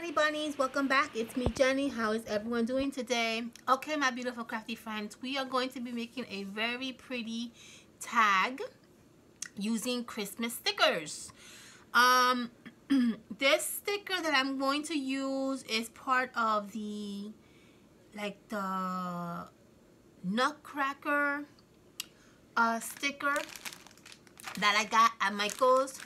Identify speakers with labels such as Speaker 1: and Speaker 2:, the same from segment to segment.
Speaker 1: honey bunnies, welcome back. It's me, Jenny. How is everyone doing today? Okay, my beautiful crafty friends, we are going to be making a very pretty tag using Christmas stickers. This sticker that I'm going to use is part of the Nutcracker sticker that I got at Michael's.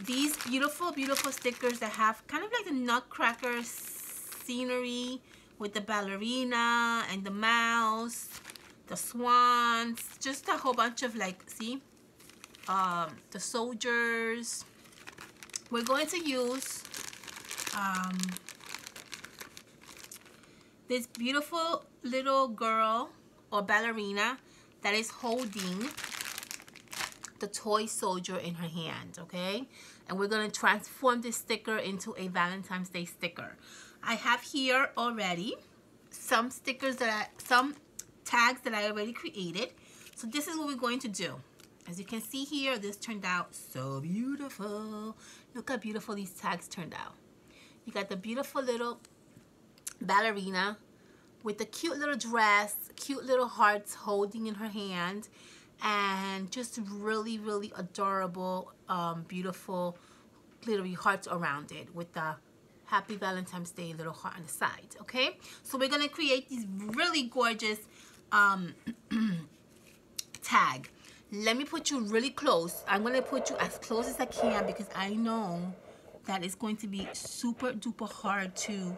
Speaker 1: These beautiful stickers that have kind of like the Nutcracker scenery with the ballerina and the mouse, the swans, just a whole bunch of see, the soldiers. We're going to use this beautiful little girl or ballerina that is holding the toy soldier in her hand, okay? And we're going to transform this sticker into a Valentine's Day sticker. I have here already some stickers some tags that I already created. So this is what we're going to do. As you can see here, this turned out so beautiful. Look how beautiful these tags turned out. You got the beautiful little ballerina with the cute little dress, cute little hearts holding in her hand, and just really adorable, beautiful glittery hearts around it with the Happy Valentine's Day little heart on the side. Okay, so we're gonna create these really gorgeous tag. Let me put you really close. I'm gonna put you as close as I can because I know that it's going to be super duper hard to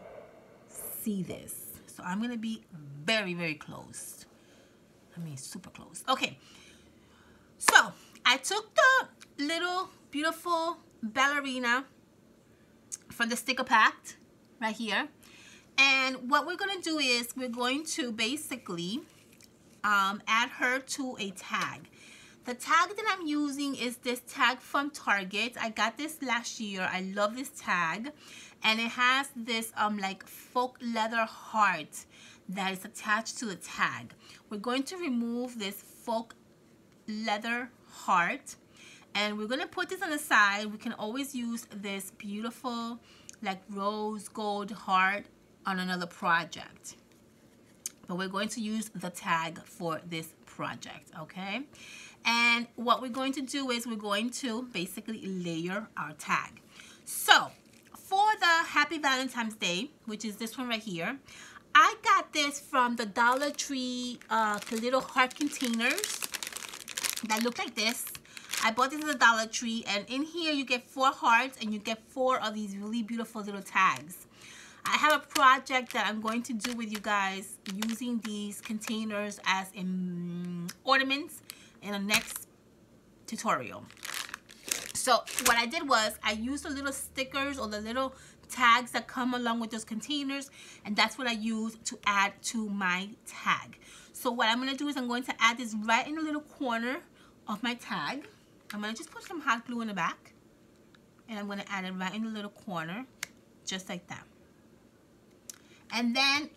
Speaker 1: see this. So I'm gonna be very close. I mean super close. Okay, so I took the little beautiful ballerina from the sticker pack right here, and what we're gonna do is we're going to basically add her to a tag. The tag that I'm using is this tag from Target. I got this last year. I love this tag, and it has this like faux leather heart that is attached to the tag. We're going to remove this faux leather heart, and we're going to put this on the side. We can always use this beautiful like rose gold heart on another project, but we're going to use the tag for this project. Okay, and what we're going to do is we're going to basically layer our tag. So for the Happy Valentine's Day, which is this one right here, I got this from the Dollar Tree little heart containers that look like this. I bought this at the Dollar Tree, and in here you get 4 hearts and you get 4 of these really beautiful little tags. I have a project that I'm going to do with you guys using these containers as ornaments in the next tutorial. So what I did was I used the little stickers or the little tags that come along with those containers, and that's what I use to add to my tag. So what I'm going to do is I'm going to add this right in the little corner of my tag. I'm going to just put some hot glue in the back, and I'm going to add it right in the little corner, just like that. And then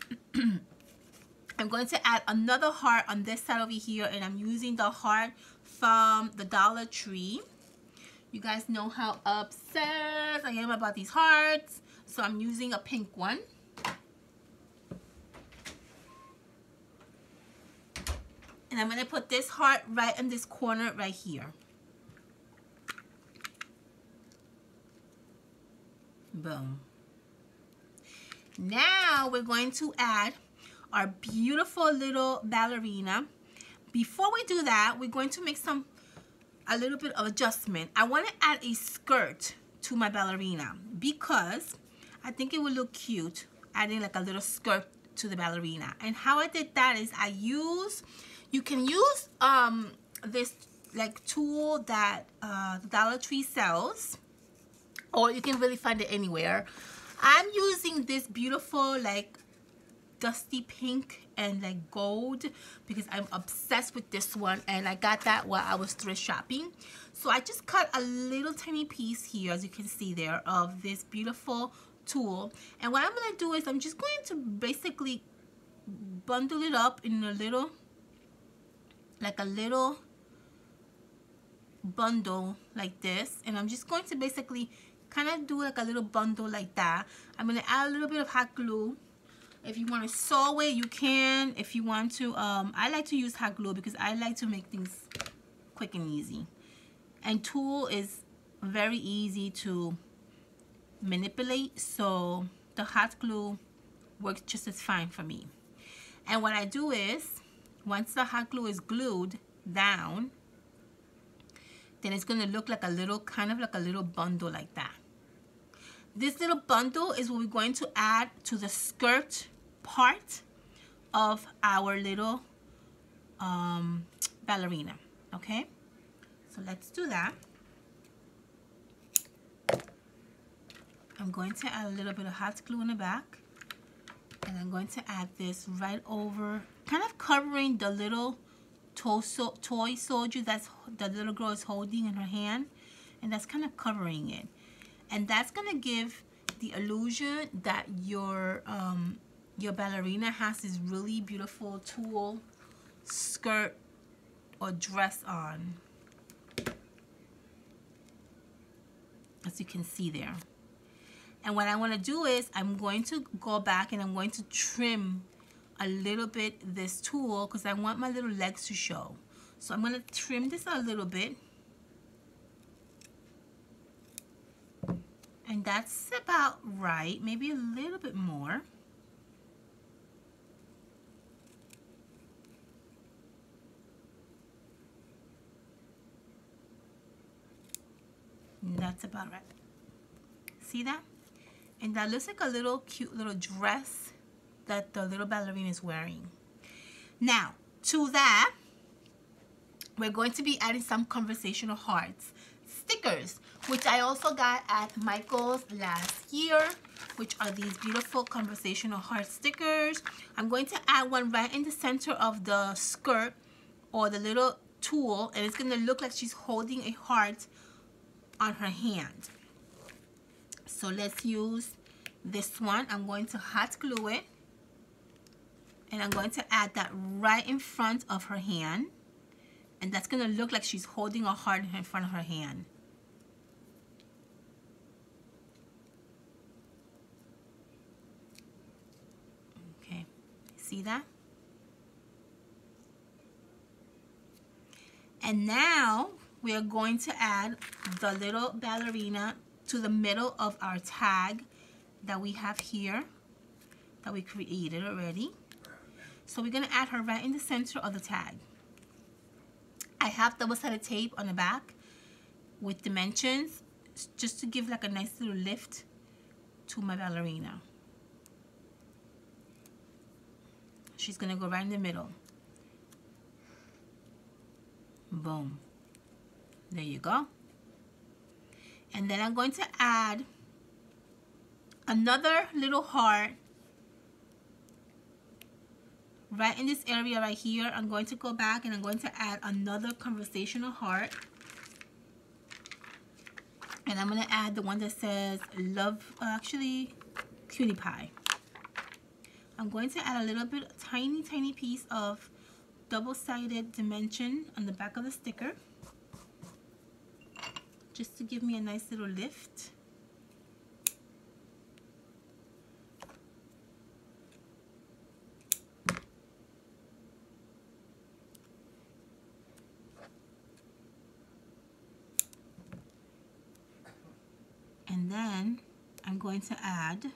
Speaker 1: I'm going to add another heart on this side over here, and I'm using the heart from the Dollar Tree. You guys know how obsessed I am about these hearts, so I'm using a pink one. And I'm going to put this heart right in this corner right here. Boom. Now we're going to add our beautiful little ballerina. Before we do that, we're going to make a little bit of adjustment. I want to add a skirt to my ballerina because I think it would look cute adding like a little skirt to the ballerina. And how I did that is you can use this like tool that the Dollar Tree sells, or you can really find it anywhere. I'm using this beautiful like dusty pink and like gold because I'm obsessed with this one, and I got that while I was thrift shopping. So I just cut a little tiny piece here, as you can see there, of this beautiful tool. And what I'm going to do is I'm just going to basically bundle it up in a little bundle like this, and I'm just going to basically kind of do like a little bundle like that. I'm going to add a little bit of hot glue. If you want to sew it, you can. If you want to, I like to use hot glue because I like to make things quick and easy. And tulle is very easy to manipulate, so the hot glue works just as fine for me. And what I do is, once the hot glue is glued down, then it's going to look like a little, kind of like a little bundle like that. This little bundle is what we're going to add to the skirt part of our little ballerina, okay? So let's do that. I'm going to add a little bit of hot glue in the back, and I'm going to add this right over, kind of covering the little toy soldier that's the little girl is holding in her hand, and that's kind of covering it. And that's gonna give the illusion that your ballerina has this really beautiful tulle skirt or dress on, as you can see there. And what I want to do is I'm going to go back and I'm going to trim a little bit this tulle because I want my little legs to show. So I'm going to trim this a little bit. And that's about right, maybe a little bit more. And that's about right. See that? And that looks like a little cute little dress that the little ballerina is wearing. Now, to that, we're going to be adding some conversational hearts. Stickers, which I also got at Michael's last year, which are these beautiful conversational heart stickers. I'm going to add one right in the center of the skirt or the little tulle, and it's going to look like she's holding a heart on her hand. So let's use this one. I'm going to hot glue it, and I'm going to add that right in front of her hand, and that's going to look like she's holding a heart in front of her hand. Okay, see that? And now we are going to add the little ballerina to the middle of our tag that we have here, that we created already. So we're going to add her right in the center of the tag. I have double-sided tape on the back with dimensions just to give like a nice little lift to my ballerina. She's going to go right in the middle. Boom. There you go. And then I'm going to add another little heart right in this area right here. I'm going to go back and I'm going to add another conversational heart. And I'm going to add the one that says love, actually cutie pie. I'm going to add a little bit, tiny piece of double-sided dimension on the back of the sticker, just to give me a nice little lift. And then I'm going to add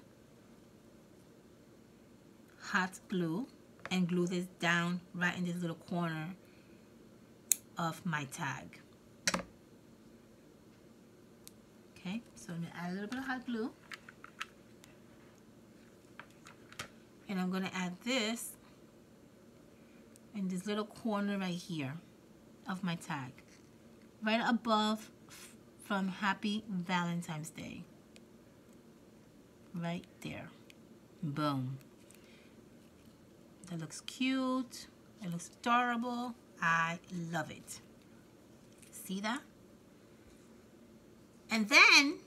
Speaker 1: hot glue and glue this down right in this little corner of my tag. Okay, so I'm going to add a little bit of hot glue. And I'm going to add this in this little corner right here of my tag, right above from Happy Valentine's Day. Right there. Boom. That looks cute. It looks adorable. I love it. See that? And then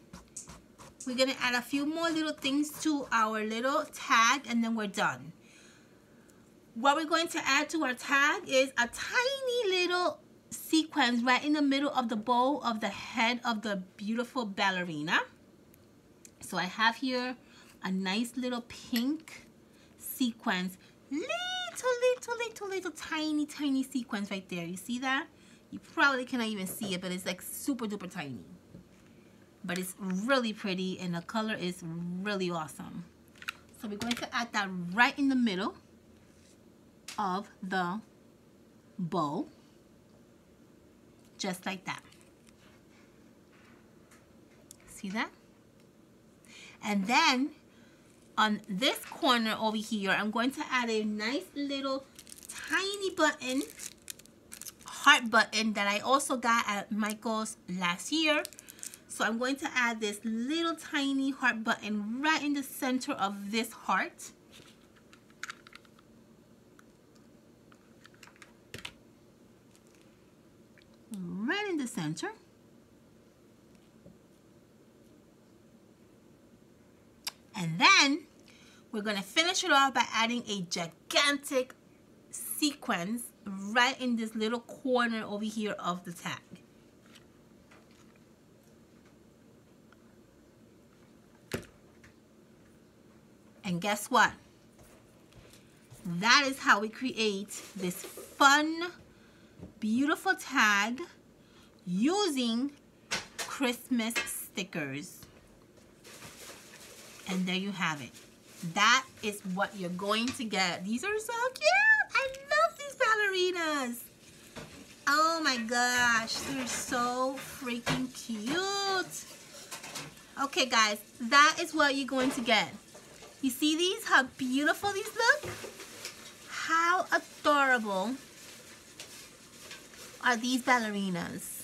Speaker 1: we're going to add a few more little things to our little tag, and then we're done. What we're going to add to our tag is a tiny little sequence right in the middle of the bow of the head of the beautiful ballerina. So I have here a nice little pink sequence, little tiny sequence right there. You see that? You probably cannot even see it, but it's like super duper tiny. But it's really pretty and the color is really awesome. So we're going to add that right in the middle of the bow, just like that. See that? And then on this corner over here, I'm going to add a nice little tiny button, heart button that I also got at Michael's last year. So I'm going to add this little tiny heart button right in the center of this heart. Right in the center. And then we're going to finish it off by adding a gigantic sequence right in this little corner over here of the tag. And guess what? That is how we create this fun, beautiful tag using Christmas stickers. And there you have it. That is what you're going to get. These are so cute. I love these ballerinas. Oh my gosh, they're so freaking cute. Okay guys, that is what you're going to get. You see these? How beautiful these look? How adorable are these ballerinas?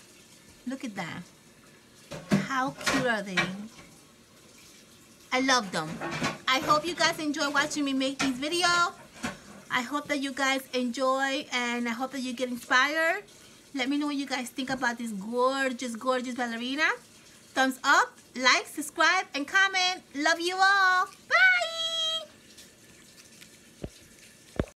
Speaker 1: Look at that. How cute are they? I love them. I hope you guys enjoy watching me make these videos. I hope that you guys enjoy and I hope that you get inspired. Let me know what you guys think about this gorgeous, gorgeous ballerina. Thumbs up, like, subscribe, and comment. Love you all. Bye.